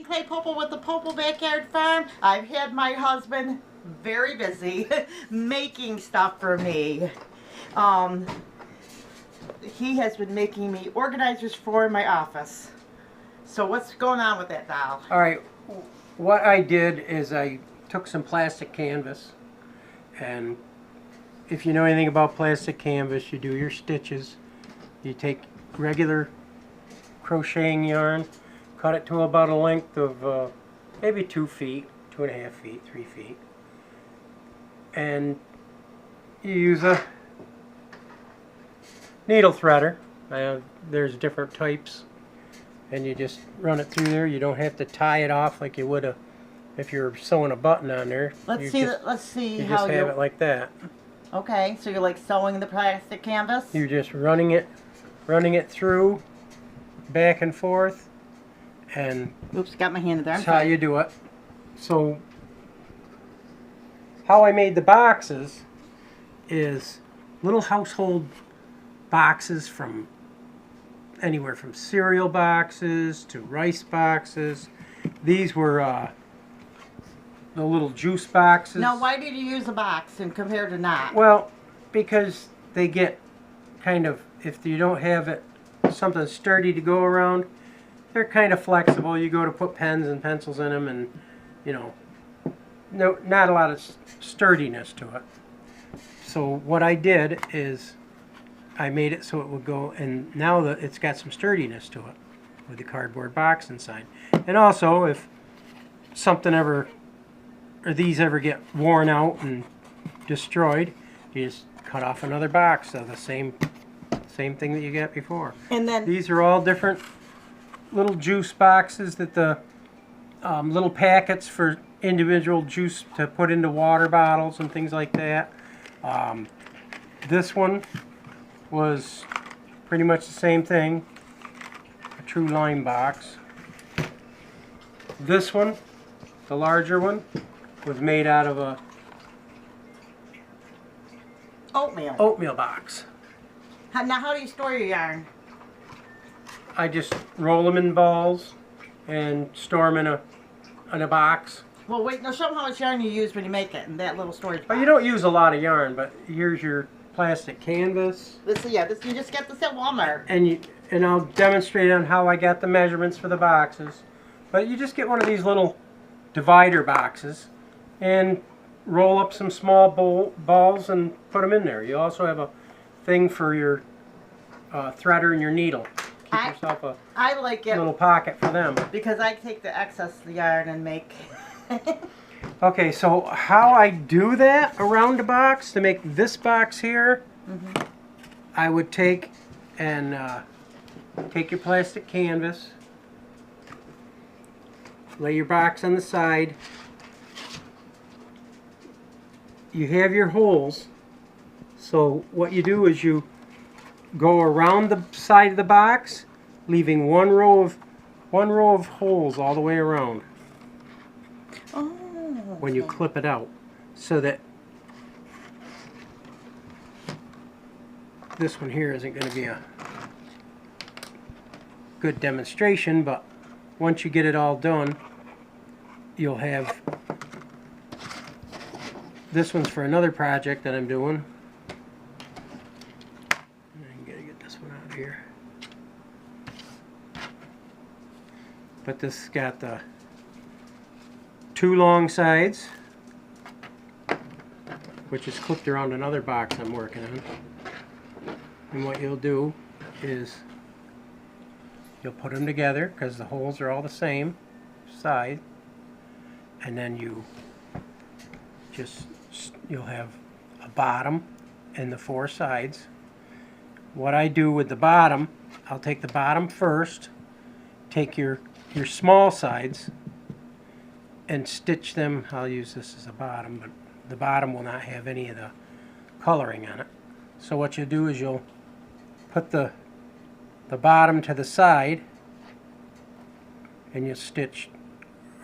Clay Popel with the Popel Backyard Farm. I've had my husband very busy making stuff for me. He has been making me organizers for my office. So what's going on with that, doll? All right, what I did is I took some plastic canvas, and if you know anything about plastic canvas, you do your stitches. You take regular crocheting yarn, cut it to about a length of maybe 2 feet, 2.5 feet, 3 feet, and you use a needle threader. There's different types, and you just run it through there. You don't have to tie it off like you would if you're sewing a button on there. Let's see you how just have it like that. Okay, so you're like sewing the plastic canvas? You're just running it through, back and forth, and oops, got my hand in there. that's how you do it. So how I made the boxes is little household boxes, from anywhere from cereal boxes to rice boxes. These were the little juice boxes. Now, why did you use a box and compared to not? Well, because they get kind of, if you don't have it something sturdy to go around, they're kind of flexible. You go to put pens and pencils in them, and you know, not a lot of sturdiness to it. So what I did is I made it so it would go, and now that it's got some sturdiness to it with the cardboard box inside. And also, if something ever, or these ever get worn out and destroyed, you just cut off another box of the same thing that you got before. And then these are all different little juice boxes, that the little packets for individual juice to put into water bottles and things like that. This one was pretty much the same thing, a true lime box. This one, the larger one, was made out of a oatmeal box. Now, how do you store your yarn? I just roll them in balls and store them in a box. Well, wait, now show them how much yarn you use when you make it in that little storage box. Well, you don't use a lot of yarn, but here's your plastic canvas. This you just get this at Walmart. And I'll demonstrate on how I got the measurements for the boxes. But you just get one of these little divider boxes and roll up some small balls and put them in there. You also have a thing for your threader and your needle. Keep yourself a little pocket for them. Because I take the excess of the yarn and make... Okay, so how I do that around the box, to make this box here, I would take your plastic canvas, lay your box on the side. You have your holes, so what you do is you go around the side of the box, leaving one row of holes all the way around. Oh, when you clip it out, so that this one here isn't going to be a good demonstration, but once you get it all done, you'll have, this one's for another project that I'm doing. I'm going to get this one out of here. But this has got the 2 long sides, which is clipped around another box I'm working on. And what you'll do is you'll put them together, because the holes are all the same size, and then you'll have a bottom and the 4 sides. What I do with the bottom, I'll take the bottom first, take your small sides, and stitch them. I'll use this as a bottom, but the bottom will not have any of the coloring on it. So what you do is you'll put the bottom to the side, and you stitch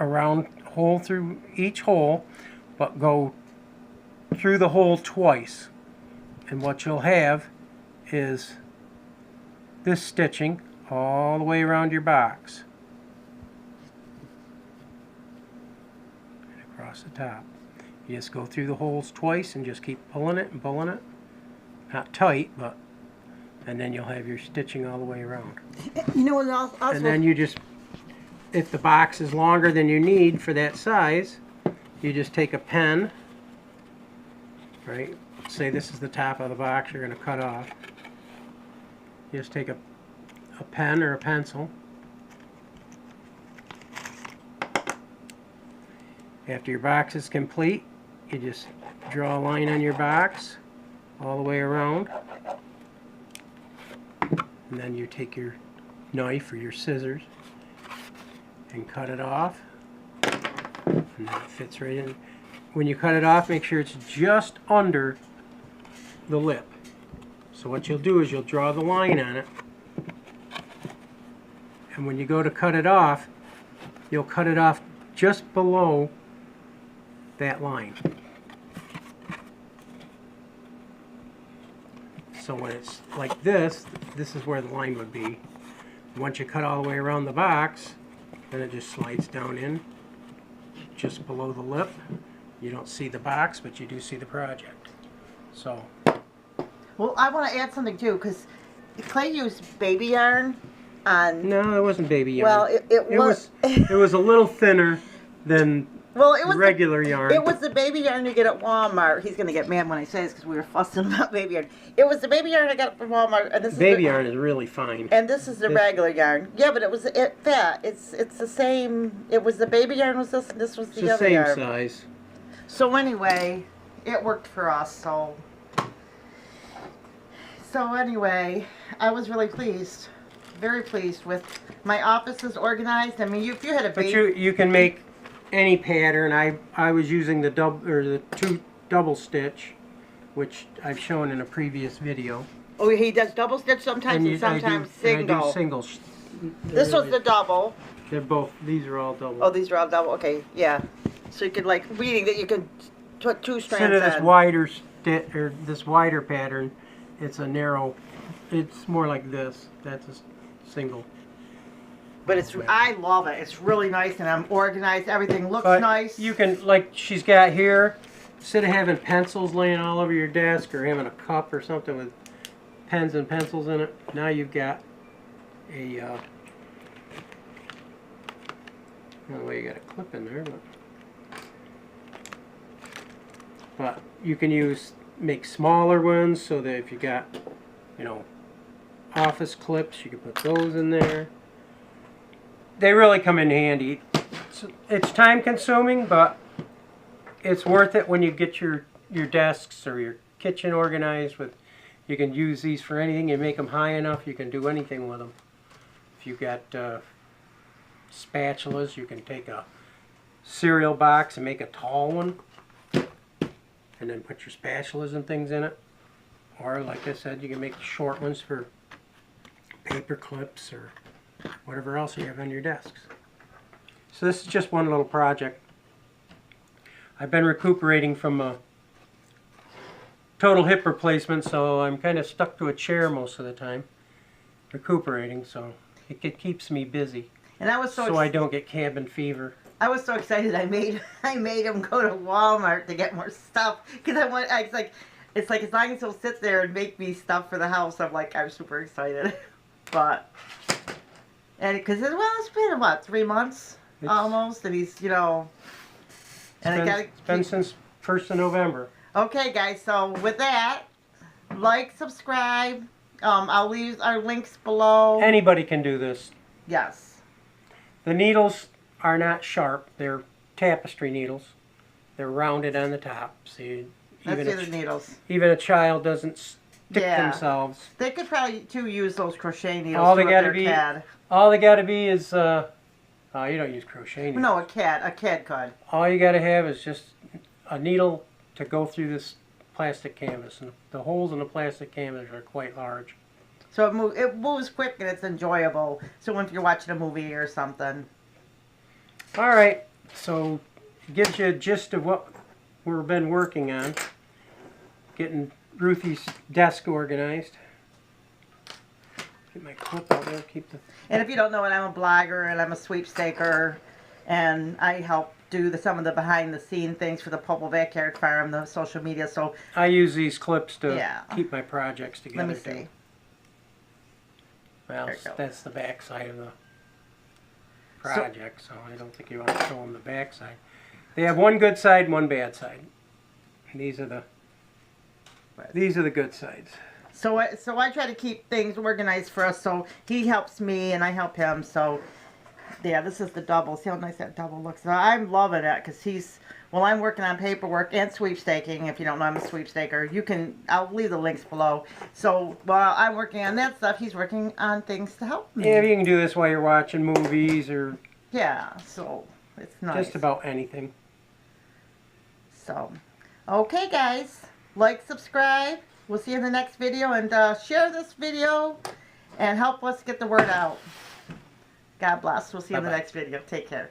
around hole through each hole, but go through the hole twice. And what you'll have is this stitching all the way around your box. across the top. You just go through the holes twice and just keep pulling it and pulling it. Not tight, but, and then you'll have your stitching all the way around. You know what else? And then you just, if the box is longer than you need for that size, you just take a pen, right? Say this is the top of the box you're going to cut off. You just take a pen or a pencil. After your box is complete, you just draw a line on your box all the way around. And then you take your knife or your scissors and cut it off. And then it fits right in. When you cut it off, make sure it's just under the lip. So what you'll do is you'll draw the line on it. And when you go to cut it off, you'll cut it off just below that line. So when it's like this, this is where the line would be. Once you cut all the way around the box, then it just slides down in just below the lip. You don't see the box, but you do see the project. So. Well, I want to add something too, because Clay used baby yarn on. No, it wasn't baby yarn. Well, it was. It was a little thinner than Well, it was regular yarn. It was the baby yarn you get at Walmart. He's gonna get mad when I say this because we were fussing about baby yarn. It was the baby yarn I got from Walmart, and this baby is yarn is really fine. And this is the regular yarn. Yeah, but it was fat. It's the same. It was the baby yarn was this, and this was the other yarn. It's the same size. So anyway, it worked for us. So anyway, I was really pleased, very pleased with my office is organized. I mean, if you had a baby, but you can make any pattern. I was using the two double stitch, which I've shown in a previous video. Oh, he does double stitch sometimes and sometimes single. I do single. This was the double. They're both. These are all double. Oh, these are all double. Okay, yeah. So you could like reading that you could put two strands. Instead of this wider stitch or this wider pattern, it's a narrow. It's more like this. That's a single. But it's, I love it. It's really nice, and I'm organized. Everything looks nice. You can, like she's got here, instead of having pencils laying all over your desk or having a cup or something with pens and pencils in it, now you've got a, well, you got a clip in there, but you can make smaller ones so that if you got, you know, office clips, you can put those in there. They really come in handy. It's time consuming, but it's worth it when you get your desks or your kitchen organized with. You can use these for anything. You make them high enough, you can do anything with them. If you've got spatulas, you can take a cereal box and make a tall one and then put your spatulas and things in it. Or like I said, you can make short ones for paper clips or whatever else you have on your desks. So this is just one little project. I've been recuperating from a total hip replacement, so I'm kind of stuck to a chair most of the time, recuperating, so it keeps me busy. And I was so I don't get cabin fever. I was so excited. I made him go to Walmart to get more stuff because it's like as long as he'll sit there and make me stuff for the house, I'm super excited. But and because it's been what, 3 months almost, and he's it's been since 1st of November. Okay, guys. So with that, like, subscribe. I'll leave our links below. Anybody can do this. Yes. The needles are not sharp. They're tapestry needles. They're rounded on the top. So That's the other needles. Even a child doesn't stick themselves. They could probably use those crochet needles. All they gotta be is oh, you don't use crochet needles. No, a CAD could. All you gotta have is just a needle to go through this plastic canvas, and the holes in the plastic canvas are quite large. So it moves quick and it's enjoyable. So if you're watching a movie or something. All right, so it gives you a gist of what we've been working on, getting Ruthie's desk organized. Get my clip out there, keep the... And if you don't know it, I'm a blogger and I'm a sweepstaker, and I help do some of the behind the scene things for the Popple Backyard Farm, the social media. So I use these clips to Yeah. keep my projects together. let me too. see. Well, There you go. that's the back side of the project, so I don't think you want to show them the back side. They have one good side and one bad side. And these are the good sides. So I try to keep things organized for us. So he helps me and I help him. So yeah, this is the double. See how nice that double looks. So I'm loving it because I'm working on paperwork and sweepstaking. If you don't know, I'm a sweepstaker. I'll leave the links below. So while I'm working on that stuff, he's working on things to help me. Yeah, you can do this while you're watching movies or Yeah, so it's nice. just about anything. So, okay guys, like, subscribe. We'll see you in the next video, and share this video and help us get the word out. God bless. We'll see you in the Bye-bye. next video. Take care.